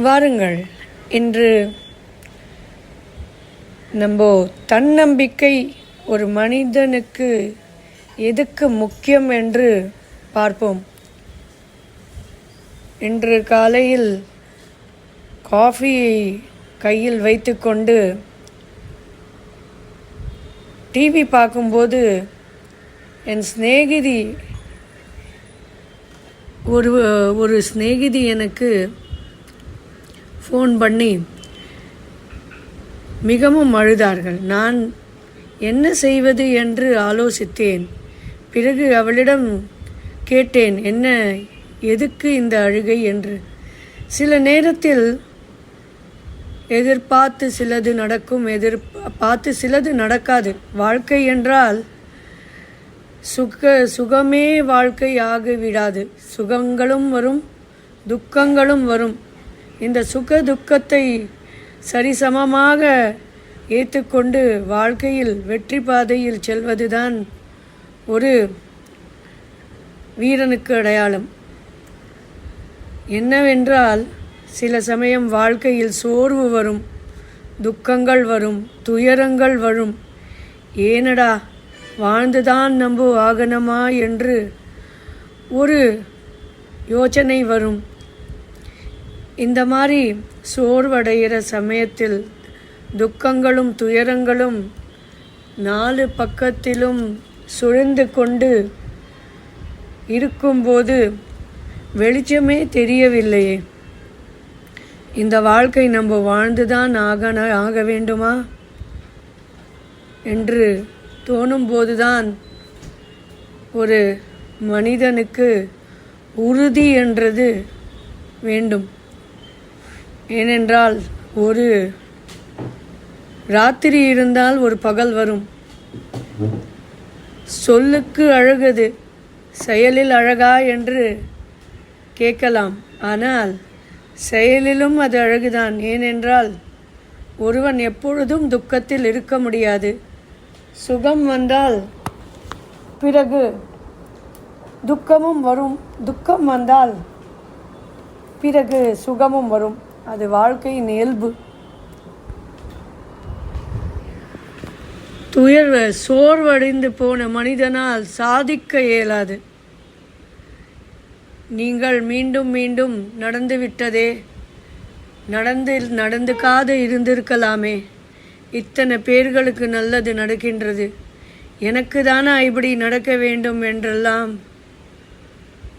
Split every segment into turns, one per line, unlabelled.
வாருங்கள், இன்று நம்ம தன்னம்பிக்கை ஒரு மனிதனுக்கு எதுக்கு முக்கியம் என்று பார்ப்போம். இன்று காலையில் காஃபியை கையில் வைத்துக்கொண்டு டிவி பார்க்கும்போது என் சிநேகிதி ஒரு சிநேகிதி எனக்கு ஃபோன் பண்ணி மிகவும் அழுதார்கள். நான் என்ன செய்வது என்று ஆலோசித்தேன். பிறகு அவளிடம் கேட்டேன், எதுக்கு இந்த அழுகை என்று. சில நேரத்தில் எதிர்பார்த்து சிலது நடக்கும், எதிர்பார்த்து சிலது நடக்காது. வாழ்க்கை என்றால் சுகமே வாழ்க்கை ஆகிவிடாது. சுகங்களும் வரும், துக்கங்களும் வரும். இந்த சுக துக்கத்தை சரிசமமாக ஏற்றுக்கொண்டு வாழ்க்கையில் வெற்றி பாதையில் செல்வதுதான் ஒரு வீரனுக்கு அடையாளம். என்னவென்றால், சில சமயம் வாழ்க்கையில் சோர்வு வரும், துக்கங்கள் வரும், துயரங்கள் வரும். ஏனடா வாழ்ந்துதான் நம்ப ஆகணுமா என்று ஒரு யோசனை வரும். இந்த மாதிரி சோர்வடைகிற சமயத்தில் துக்கங்களும் துயரங்களும் நாலு பக்கத்திலும் சுழந்து கொண்டு இருக்கும்போது வெளிச்சமே தெரியவில்லையே. இந்த வாழ்க்கை நம்ம வாழ்ந்துதான் ஆக வேண்டுமா என்று தோணும்போதுதான் ஒரு மனிதனுக்கு உறுதி என்றது வேண்டும். ஏனென்றால் ஒரு ராத்திரி இருந்தால் ஒரு பகல் வரும். சொல்லுக்கு அழகது, செயலில் அழகா என்று கேட்கலாம். ஆனால் செயலிலும் அது அழகுதான். ஏனென்றால் ஒருவன் எப்பொழுதும் துக்கத்தில் இருக்க முடியாது. சுகம் வந்தால் பிறகு துக்கமும் வரும், துக்கம் வந்தால் பிறகு சுகமும் வரும். அது வாழ்க்கையின் இயல்பு. சோர்வடைந்து போன மனிதனால் சாதிக்க இயலாது. நீங்கள் மீண்டும் மீண்டும் நடந்துவிட்டதே, நடந்துக்காது இருந்திருக்கலாமே, இத்தனை பேர்களுக்கு நல்லது நடக்கின்றது, எனக்கு தானே இப்படி நடக்க வேண்டும் என்றெல்லாம்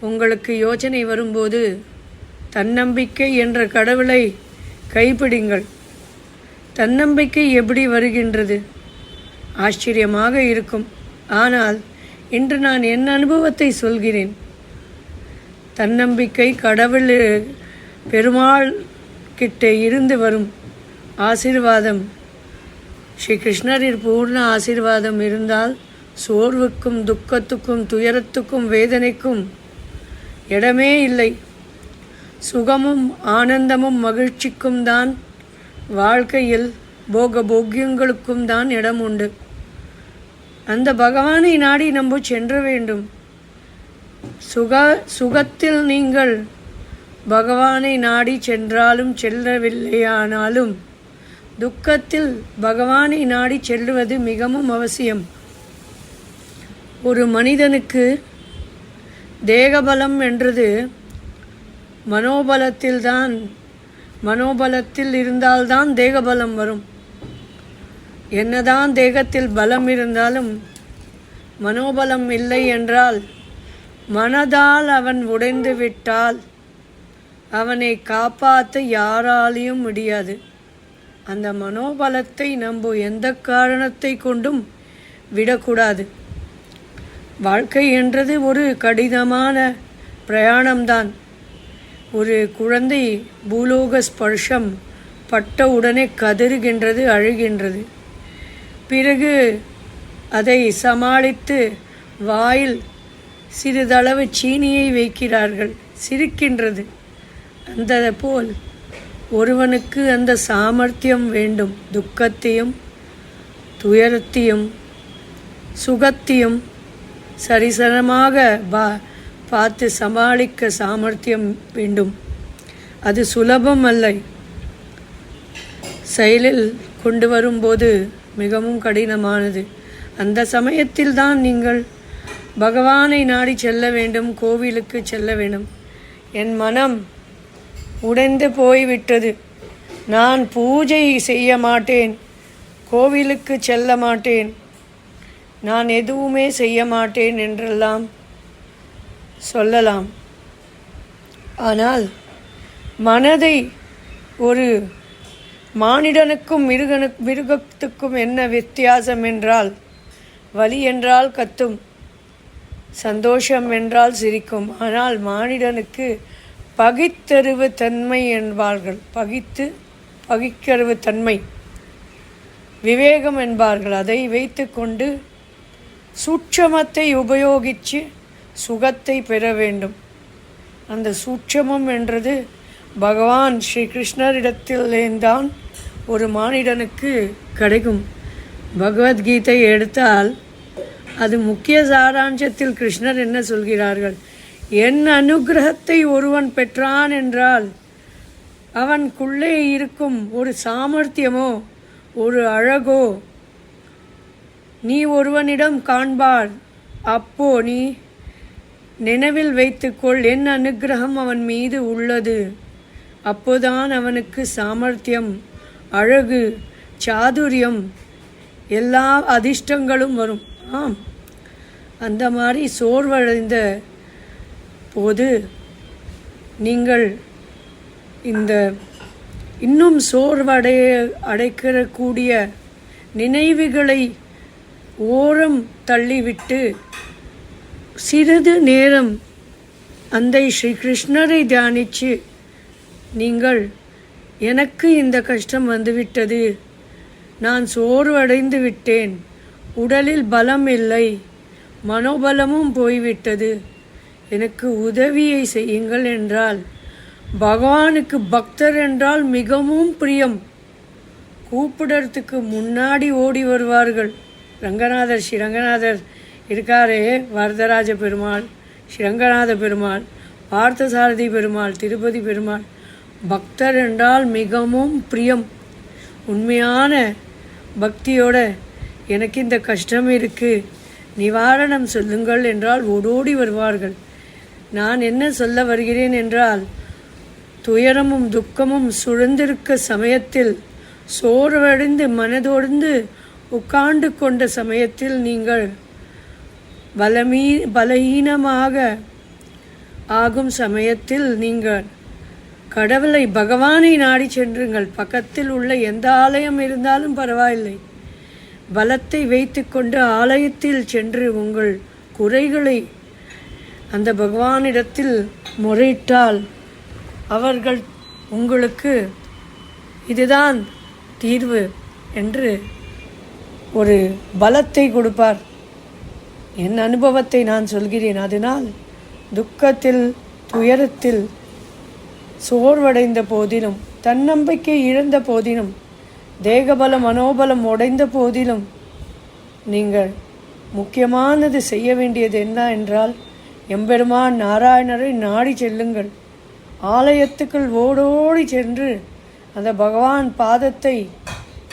உங்களுக்கு யோசனை வரும்போது தன்னம்பிக்கை என்ற கடவுளை கைப்பிடிங்கள். தன்னம்பிக்கை எப்படி வருகின்றது? ஆச்சரியமாக இருக்கும். ஆனால் இன்று நான் என் அனுபவத்தை சொல்கிறேன். தன்னம்பிக்கை கடவுள் பெருமாள் கிட்ட இருந்து வரும் ஆசீர்வாதம். ஸ்ரீ கிருஷ்ணரின் பூர்ண ஆசீர்வாதம் இருந்தால் சோர்வுக்கும் துக்கத்துக்கும் துயரத்துக்கும் வேதனைக்கும் இடமே இல்லை. சுகமும் ஆனந்தமும் மகிழ்ச்சிக்கும் தான் வாழ்க்கையில் போகியங்களுக்கும் தான் இடம் உண்டு. அந்த பகவானை நாடி நம்ம சென்ற வேண்டும். சுகத்தில் நீங்கள் பகவானை நாடி சென்றாலும் செல்லவில்லையானாலும் துக்கத்தில் பகவானை நாடி செல்லுவது மிகவும் அவசியம். ஒரு மனிதனுக்கு தேகபலம் என்றது மனோபலத்தில் இருந்தால்தான் தேகபலம் வரும். என்னதான் தேகத்தில் பலம் இருந்தாலும் மனோபலம் இல்லை என்றால், மனதால் அவன் உடைந்து விட்டால் அவனை காப்பாற்ற யாராலையும் முடியாது. அந்த மனோபலத்தை நம்ம எந்த காரணத்தை கொண்டும் விடக்கூடாது. வாழ்க்கை என்றது ஒரு கடினமான பிரயாணம்தான். ஒரு குழந்தை பூலோக ஸ்பர்ஷம் பட்ட உடனே கதறுகின்றது, அழுகின்றது. பிறகு அதை சமாளித்து வாயில் சிறிதளவு சீனியை வைக்கிறார்கள், சிரிக்கின்றது. அந்த போல் ஒருவனுக்கு அந்த சாமர்த்தியம் வேண்டும். துக்கத்தையும் துயரத்தையும் சுகத்தையும் சரிசமமாக பார்த்து சமாளிக்க சாமர்த்தியம் வேண்டும். அது சுலபம் அல்ல. செயலில் கொண்டு வரும்போது மிகவும் கடினமானது. அந்த சமயத்தில் தான் நீங்கள் பகவானை நாடி செல்ல வேண்டும், கோவிலுக்கு செல்ல வேண்டும். என் மனம் உடைந்து போய்விட்டது, நான் பூஜை செய்ய மாட்டேன், கோவிலுக்கு செல்ல மாட்டேன், நான் எதுவுமே செய்ய மாட்டேன் என்றெல்லாம் சொல்லலாம். ஆனால் மனதை ஒரு மானிடனுக்கும் மிருகத்துக்கும் என்ன வித்தியாசம் என்றால், வலி என்றால் கத்தும், சந்தோஷம் என்றால் சிரிக்கும். ஆனால் மானிடனுக்கு பகித்தறிவு தன்மை என்பார்கள். பகிக்கறிவு தன்மை, விவேகம் என்பார்கள். அதை வைத்து கொண்டு சூட்சமத்தை உபயோகித்து சுகத்தை பெற வேண்டும். அந்த சூட்சமம் என்றது பகவான் ஸ்ரீ கிருஷ்ணரிடத்தில்தான் ஒரு மானிடனுக்கு கிடைக்கும். பகவத்கீதை எடுத்தால் அது முக்கிய சாராம்சத்தில் கிருஷ்ணர் என்ன சொல்கிறார்கள்? என் அனுகிரகத்தை ஒருவன் பெற்றான் என்றால் அவனுக்குள்ளே இருக்கும் ஒரு சாமர்த்தியமோ ஒரு அழகோ நீ ஒருவனிடம் காண்பார். அப்போ நீ நினைவில் வைத்துக்கொள், என் அனுகிரகம் அவன் மீது உள்ளது. அப்போதான் அவனுக்கு சாமர்த்தியம், அழகு, சாதுரியம், எல்லா அதிர்ஷ்டங்களும் வரும். ஆம், அந்த மாதிரி சோர்வடைந்த போது நீங்கள் இந்த இன்னும் அடைக்கக்கூடிய நினைவுகளை ஓரம் தள்ளிவிட்டு சிறிது நேரம் அந்த ஸ்ரீ கிருஷ்ணரை தியானித்து நீங்கள் எனக்கு இந்த கஷ்டம் வந்துவிட்டது, நான் சோர்வடைந்து விட்டேன், உடலில் பலம் இல்லை, மனோபலமும் போய்விட்டது, எனக்கு உதவியை செய்யுங்கள் என்றால் பகவானுக்கு பக்தர் என்றால் மிகவும் பிரியம். கூப்பிடுறதுக்கு முன்னாடி ஓடி வருவார்கள். ரங்கநாதர், ஸ்ரீரங்கநாதர் இருக்காரே, வரதராஜ பெருமாள், ஸ்ரீரங்கநாத பெருமாள், பார்த்தசாரதி பெருமாள், திருப்பதி பெருமாள், பக்தர் என்றால் மிகவும் பிரியம். உண்மையான பக்தியோட எனக்கு இந்த கஷ்டம் இருக்குது, நிவாரணம் சொல்லுங்கள் என்றால் ஓடோடி வருவார்கள். நான் என்ன சொல்ல வருகிறேன் என்றால், துயரமும் துக்கமும் சூழ்ந்திருக்க சமயத்தில், சோர்வடைந்து மனதொடுந்து உட்கார்ந்து கொண்ட சமயத்தில் நீங்கள் பலஹீனமாக ஆகும் சமயத்தில் நீங்கள் கடவுளை, பகவானை நாடி சென்றுங்கள். பக்கத்தில் உள்ள எந்த ஆலயம் இருந்தாலும் பரவாயில்லை, பலத்தை வைத்து கொண்டு ஆலயத்தில் சென்று உங்கள் குறைகளை அந்த பகவானிடத்தில் முறையிட்டால் அவர்கள் உங்களுக்கு இதுதான் தீர்வு என்று ஒரு பலத்தை கொடுப்பார். என் அனுபவத்தை நான் சொல்கிறேன். அதனால் துக்கத்தில், துயரத்தில், சோர்வடைந்த போதிலும், தன்னம்பிக்கை இழந்த போதிலும், தேகபலம் மனோபலம் உடைந்த போதிலும் நீங்கள் முக்கியமானது செய்ய வேண்டியது என்ன என்றால், எம்பெருமான் நாராயணரை நாடி செல்லுங்கள். ஆலயத்துக்குள் ஓடோடி சென்று அந்த பகவான் பாதத்தை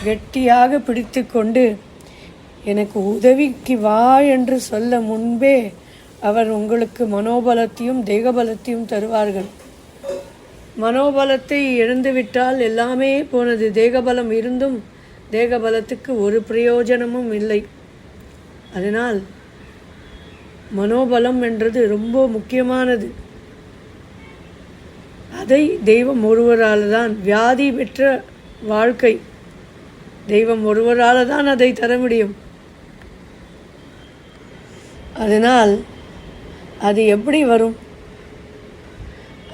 கெட்டியாக பிடித்து கொண்டு எனக்கு உதவிக்கு வா என்று சொல்ல முன்பே அவர் உங்களுக்கு மனோபலத்தையும் தேகபலத்தையும் தருவார்கள். மனோபலத்தை இழந்துவிட்டால் எல்லாமே போனது. தேகபலம் இருந்தும் தேகபலத்துக்கு ஒரு பிரயோஜனமும் இல்லை. அதனால் மனோபலம் என்றது ரொம்ப முக்கியமானது. அதை தெய்வம் ஒருவரால் தான், வியாதி பெற்ற வாழ்க்கை தெய்வம் ஒருவரால் தான் அதை தர முடியும். அதனால் அது எப்படி வரும்?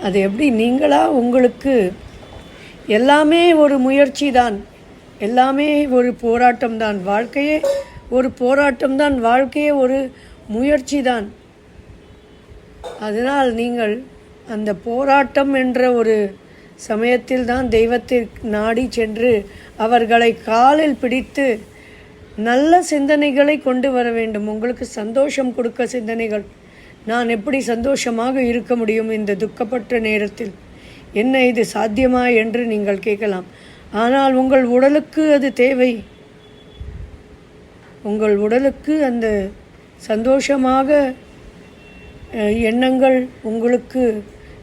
அது எப்படி? நீங்களா உங்களுக்கு எல்லாமே ஒரு முயற்சி தான், எல்லாமே ஒரு போராட்டம் தான். வாழ்க்கையே ஒரு போராட்டம் தான், வாழ்க்கையே ஒரு முயற்சி தான். அதனால் நீங்கள் அந்த போராட்டம் என்ற ஒரு சமயத்தில் தான் தெய்வத்தை நாடி சென்று அவர்களை காலில் பிடித்து நல்ல சிந்தனைகளை கொண்டு வர வேண்டும். உங்களுக்கு சந்தோஷம் கொடுக்க சிந்தனைகள். நான் எப்படி சந்தோஷமாக இருக்க முடியும் இந்த துக்கப்பட்ட நேரத்தில்? என்ன இது சாத்தியமா என்று நீங்கள் கேட்கலாம். ஆனால் உங்கள் உடலுக்கு அது தேவை. உங்கள் உடலுக்கு அந்த சந்தோஷமாக எண்ணங்கள், உங்களுக்கு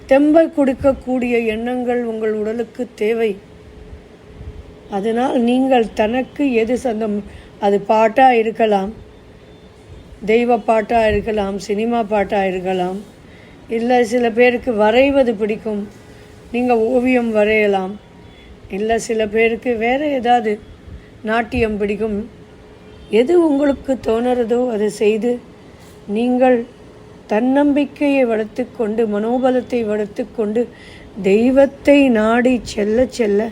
தெம்பை கொடுக்கக்கூடிய எண்ணங்கள் உங்கள் உடலுக்கு தேவை. அதனால் நீங்கள் தனக்கு எது அது பாட்டாக இருக்கலாம், தெய்வ பாட்டாக இருக்கலாம், சினிமா பாட்டாக இருக்கலாம், இல்லை சில பேருக்கு வரைவது பிடிக்கும், நீங்கள் ஓவியம் வரையலாம், இல்லை சில பேருக்கு வேறு ஏதாவது நாட்டியம் பிடிக்கும். எது உங்களுக்கு தோணுறதோ அதை செய்து நீங்கள் தன்னம்பிக்கையை வளர்த்து கொண்டு, மனோபலத்தை வளர்த்து கொண்டு, தெய்வத்தை நாடி செல்ல செல்ல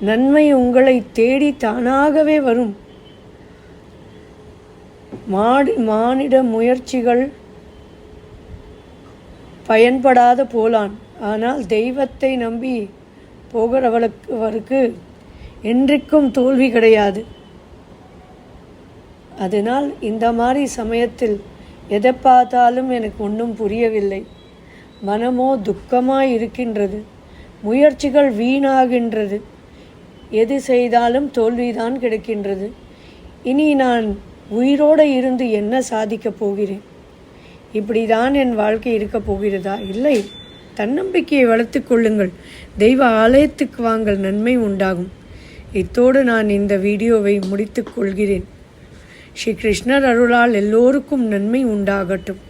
நன்மை உங்களை தேடி தானாகவே வரும். மானிட முயற்சிகள் பயன்படாத போலான். ஆனால் தெய்வத்தை நம்பி போகிறவருக்கு என்றைக்கும் தோல்வி கிடையாது. அதனால் இந்த மாதிரி சமயத்தில் எதை பார்த்தாலும் எனக்கு ஒன்றும் புரியவில்லை, மனமோ துக்கமாக இருக்கின்றது, முயற்சிகள் வீணாகின்றது, எது செய்தாலும் தோல்விதான் கிடைக்கின்றது. இனி நான் உயிரோடு இருந்து என்ன சாதிக்கப் போகிறேன்? இப்படி தான் என் வாழ்க்கை இருக்கப் போகிறதா? இல்லை, தன்னம்பிக்கையை வளர்த்து கொள்ளுங்கள். தெய்வ ஆலயத்துக்கு வாங்கள், நன்மை உண்டாகும். இத்தோடு நான் இந்த வீடியோவை முடித்து கொள்கிறேன். ஸ்ரீ கிருஷ்ணர் அருளால் எல்லோருக்கும் நன்மை உண்டாகட்டும்.